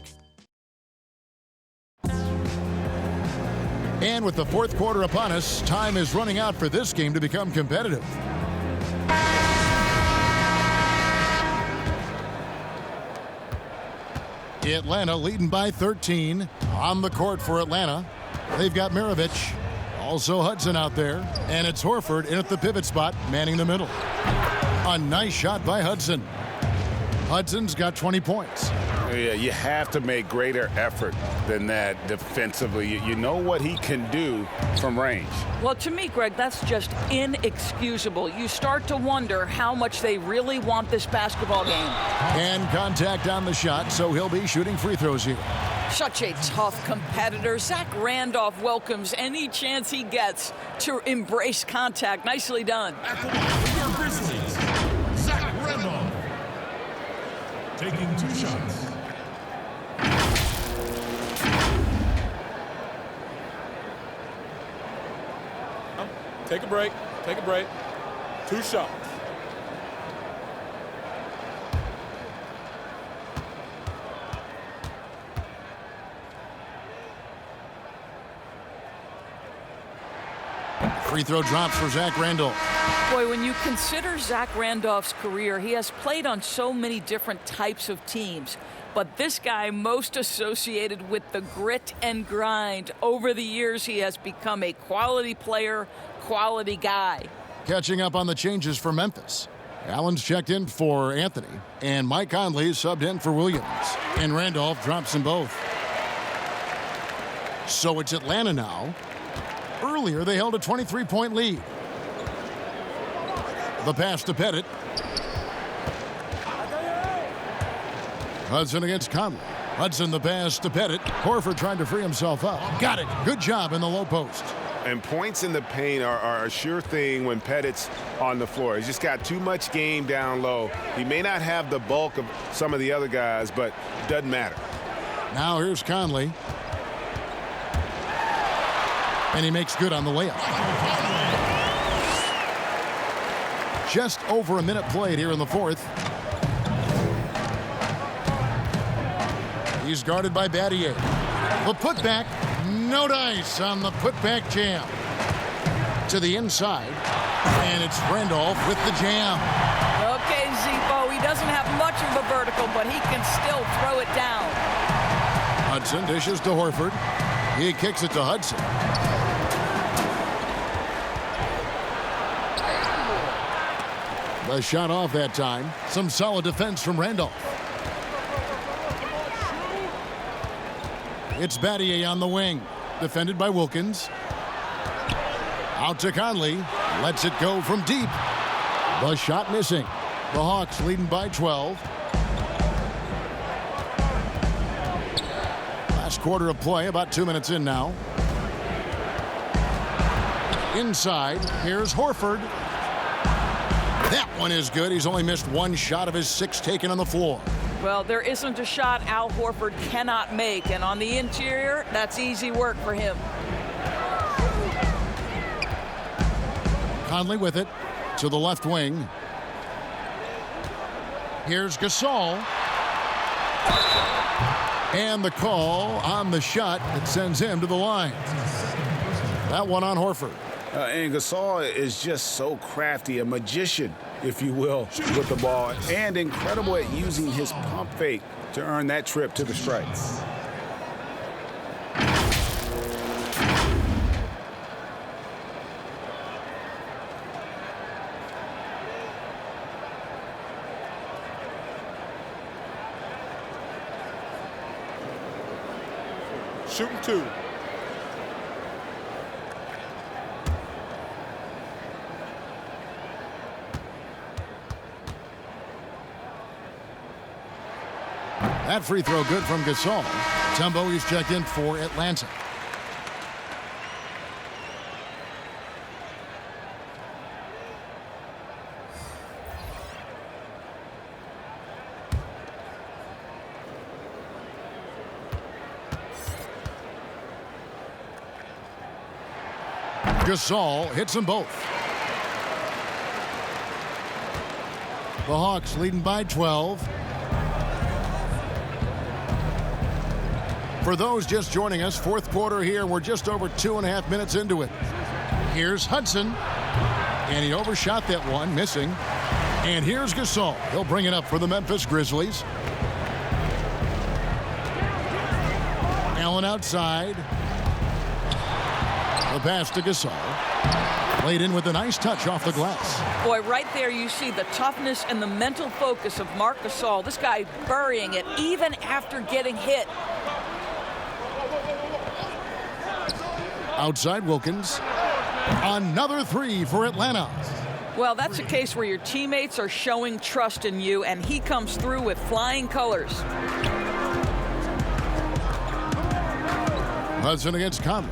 And with the 4th quarter upon us, time is running out for this game to become competitive. Atlanta leading by 13. On the court for Atlanta, they've got Maravich. Also Hudson out there. And it's Horford in at the pivot spot, manning the middle. A nice shot by Hudson. Hudson's got 20 points. Yeah, you have to make greater effort than that defensively. You know what he can do from range. Well, to me, Greg, that's just inexcusable. You start to wonder how much they really want this basketball game. And contact on the shot, so he'll be shooting free throws here. Such a tough competitor. Zach Randolph welcomes any chance he gets to embrace contact. Nicely done. Your Grizzlies, Zach Randolph. Taking 2 shots. Take a break. Take a break. 2 shots. Free throw drops for Zach Randolph. Boy, when you consider Zach Randolph's career, he has played on so many different types of teams. But this guy most associated with the grit and grind. Over the years, he has become a quality player, quality guy. Catching up on the changes for Memphis. Allen's checked in for Anthony, and Mike Conley subbed in for Williams. And Randolph drops them both. So it's Atlanta now. Earlier, they held a 23-point lead. The pass to Pettit. Hudson against Conley. Hudson the pass to Pettit. Horford trying to free himself up. Got it. Good job in the low post. And points in the paint are a sure thing when Pettit's on the floor. He's just got too much game down low. He may not have the bulk of some of the other guys, but it doesn't matter. Now here's Conley. And he makes good on the layup. Just over a minute played here in the fourth. He's guarded by Battier. The putback, no dice on the putback jam. To the inside, and it's Randolph with the jam. Okay, Zebo, he doesn't have much of a vertical, but he can still throw it down. Hudson dishes to Horford. He kicks it to Hudson. The shot off that time. Some solid defense from Randolph. It's Battier on the wing. Defended by Wilkins. Out to Conley. Lets it go from deep. The shot missing. The Hawks leading by 12. Last quarter of play, about 2 minutes in now. Inside, here's Horford. That one is good. He's only missed one shot of his 6 taken on the floor. Well, there isn't a shot Al Horford cannot make, and on the interior, that's easy work for him. Conley with it to the left wing. Here's Gasol. And the call on the shot that sends him to the line. That one on Horford. And Gasol is just so crafty, a magician, if you will, with the ball, and incredible at using his pump fake to earn that trip to the stripe. Shooting 2. That free throw good from Gasol. Tumbo is checked in for Atlanta. Gasol hits them both. The Hawks leading by 12. For those just joining us, fourth quarter here. We're just over 2.5 minutes into it. Here's Hudson. And he overshot that one, missing. And here's Gasol. He'll bring it up for the Memphis Grizzlies. Allen outside. The pass to Gasol. Laid in with a nice touch off the glass. Boy, right there you see the toughness and the mental focus of Marc Gasol. This guy burying it even after getting hit. Outside Wilkins. Another 3 for Atlanta. Well, that's a case where your teammates are showing trust in you, and he comes through with flying colors. Hudson against Conley.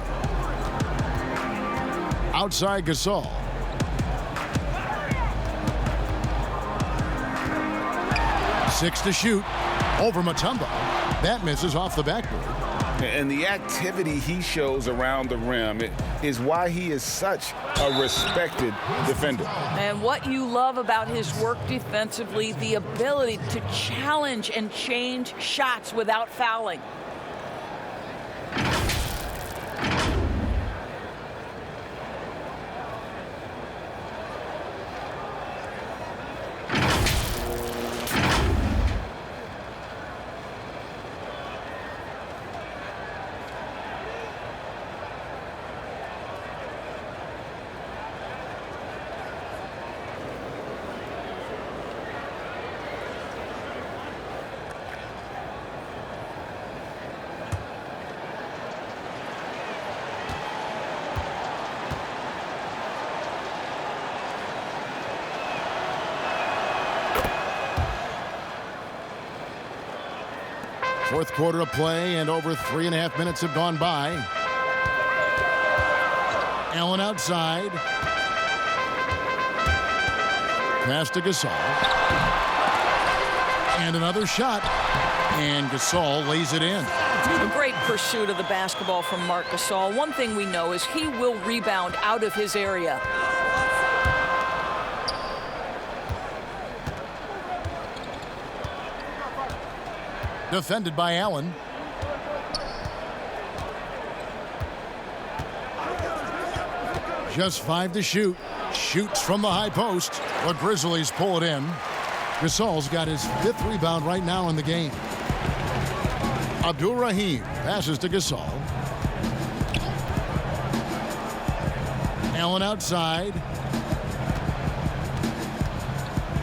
Outside Gasol. Six to shoot. Over Mutombo. That misses off the backboard. And the activity he shows around the rim is why he is such a respected defender. And what you love about his work defensively, the ability to challenge and change shots without fouling. Fourth quarter of play, and over 3.5 minutes have gone by. Allen outside. Pass to Gasol. And another shot. And Gasol lays it in. A great pursuit of the basketball from Marc Gasol. One thing we know is he will rebound out of his area. Defended by Allen. Just 5 to shoot. Shoots from the high post. The Grizzlies pull it in. Gasol's got his 5th rebound right now in the game. Abdul-Rahim passes to Gasol. Allen outside.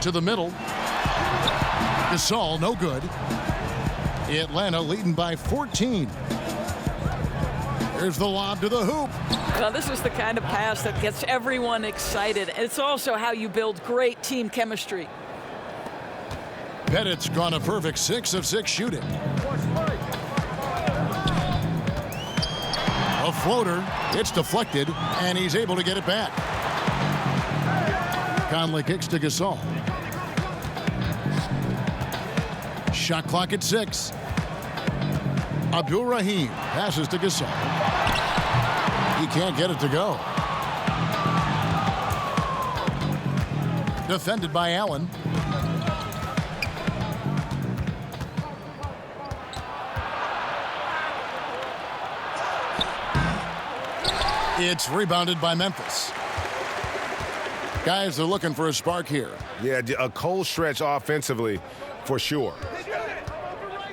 To the middle. Gasol, no good. Atlanta leading by 14. Here's the lob to the hoop. Well, this is the kind of pass that gets everyone excited. It's also how you build great team chemistry. Pettit's gone a perfect 6 of 6 shooting. A floater. It's deflected, and he's able to get it back. Conley kicks to Gasol. Shot clock at 6. Abdul-Rahim passes to Gasol. He can't get it to go. Defended by Allen. It's rebounded by Memphis. Guys are looking for a spark here. Yeah, a cold stretch offensively for sure.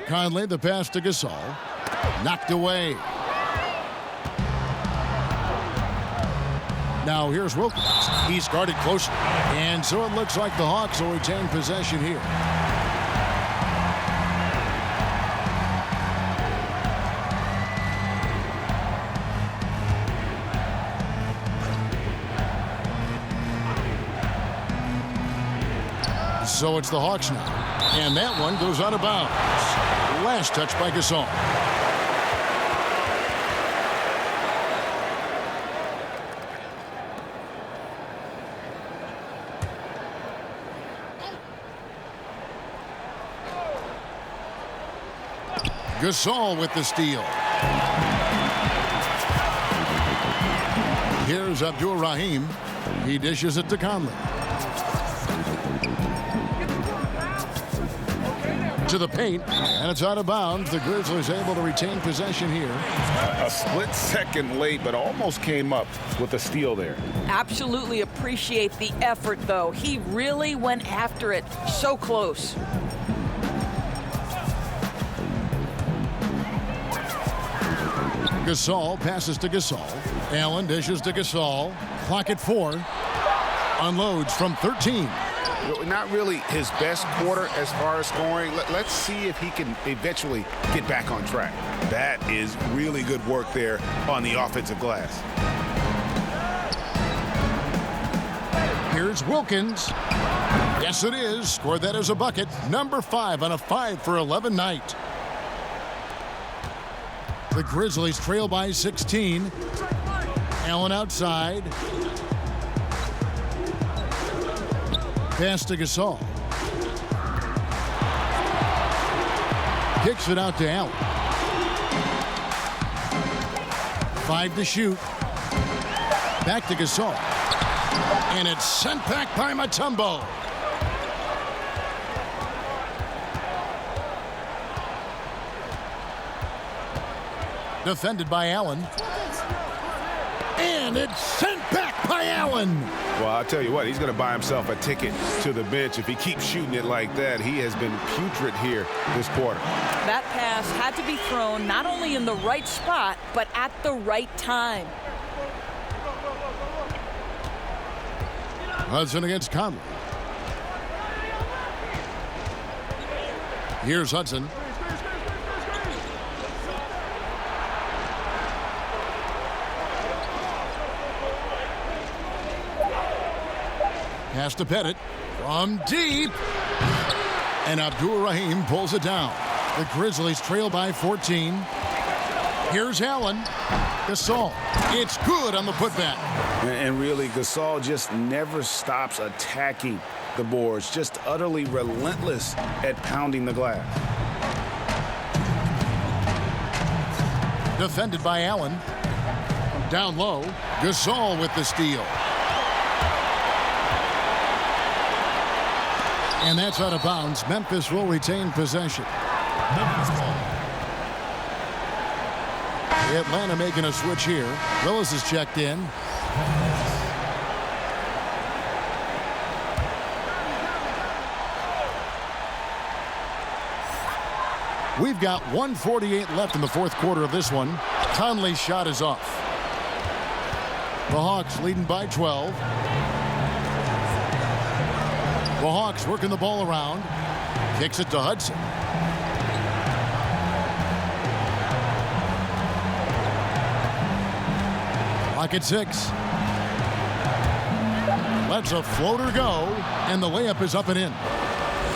Conley, the pass to Gasol. Knocked away. Now here's Wilkins. He's guarded closely. And so it looks like the Hawks will retain possession here. So it's the Hawks now. And that one goes out of bounds. Last touch by Gasol. Gasol with the steal. Here's Abdul-Rahim. He dishes it to Conley. To the paint, and it's out of bounds. The Grizzlies able to retain possession here. A split second late, but almost came up with a steal there. Absolutely appreciate the effort, though. He really went after it. So close. Gasol passes to Gasol. Allen dishes to Gasol. Clock at 4. Unloads from 13. Not really his best quarter as far as scoring. Let's see if he can eventually get back on track. That is really good work there on the offensive glass. Here's Wilkins. Yes, it is. Scored that as a bucket. Number 5 on a 5 for 11 night. The Grizzlies trail by 16. Allen outside. Pass to Gasol. Kicks it out to Allen. 5 to shoot. Back to Gasol. And it's sent back by Mutombo. Defended by Allen. And it's sent back by Allen. Well, I'll tell you what, he's going to buy himself a ticket to the bench. If he keeps shooting it like that, he has been putrid here this quarter. That pass had to be thrown not only in the right spot, but at the right time. Hudson against Conley. Here's Hudson. Pass to Pettit from deep. And Abdul-Rahim pulls it down. The Grizzlies trail by 14. Here's Allen. Gasol. It's good on the putback. And really, Gasol just never stops attacking the boards, just utterly relentless at pounding the glass. Defended by Allen. Down low, Gasol with the steal. And that's out of bounds. Memphis will retain possession. Atlanta making a switch here. Willis is checked in. We've got 1:48 left in the fourth quarter of this one. Conley's shot is off. The Hawks leading by 12. The Hawks working the ball around. Kicks it to Hudson. Clock at 6. Lets a floater go, and the layup is up and in.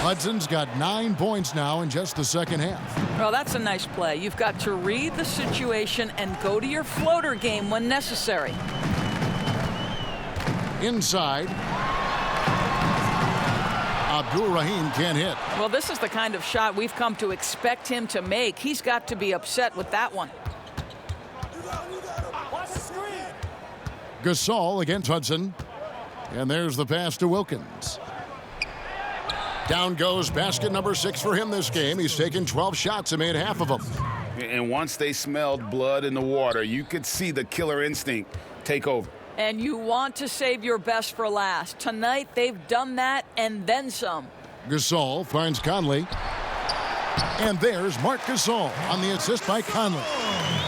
Hudson's got 9 points now in just the second half. Well, that's a nice play. You've got to read the situation and go to your floater game when necessary. Inside. Abdul Rahim can't hit. Well, this is the kind of shot we've come to expect him to make. He's got to be upset with that one. Gasol against Hudson. And there's the pass to Wilkins. Down goes basket number 6 for him this game. He's taken 12 shots and made half of them. And once they smelled blood in the water, you could see the killer instinct take over. And you want to save your best for last. Tonight, they've done that and then some. Gasol finds Conley. And there's Marc Gasol on the assist by Conley.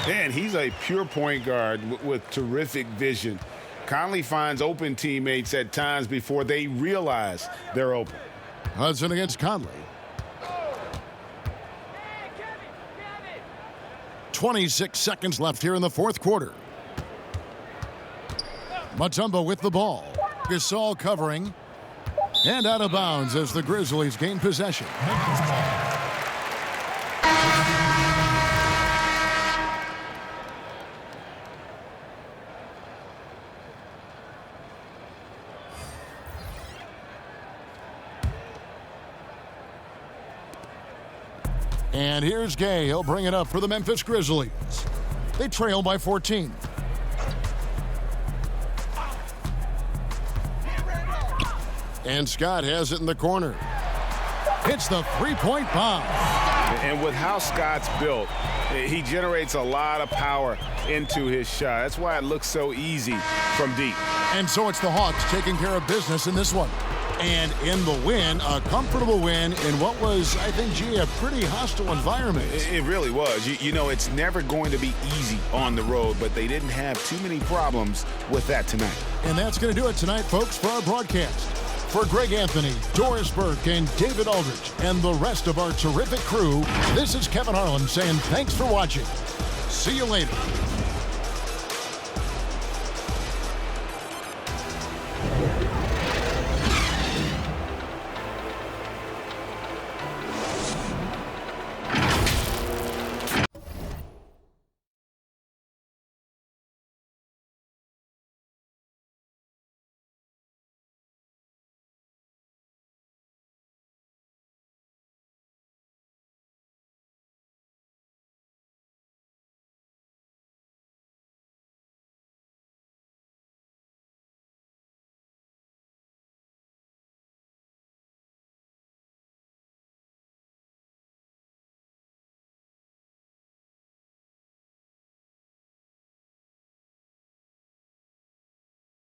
Man, he's a pure point guard with terrific vision. Conley finds open teammates at times before they realize they're open. Hudson against Conley. 26 seconds left here in the fourth quarter. Mutombo with the ball. Gasol covering. And out of bounds as the Grizzlies gain possession. And here's Gay. He'll bring it up for the Memphis Grizzlies. They trail by 14. And Scott has it in the corner. Hits the three-point bomb. And with how Scott's built, he generates a lot of power into his shot. That's why it looks so easy from deep. And so it's the Hawks taking care of business in this one. And in the win, a comfortable win in what was, I think, a pretty hostile environment. It really was. You know, it's never going to be easy on the road, but they didn't have too many problems with that tonight. And that's going to do it tonight, folks, for our broadcast. For Greg Anthony, Doris Burke, and David Aldridge, and the rest of our terrific crew, this is Kevin Harlan saying thanks for watching. See you later.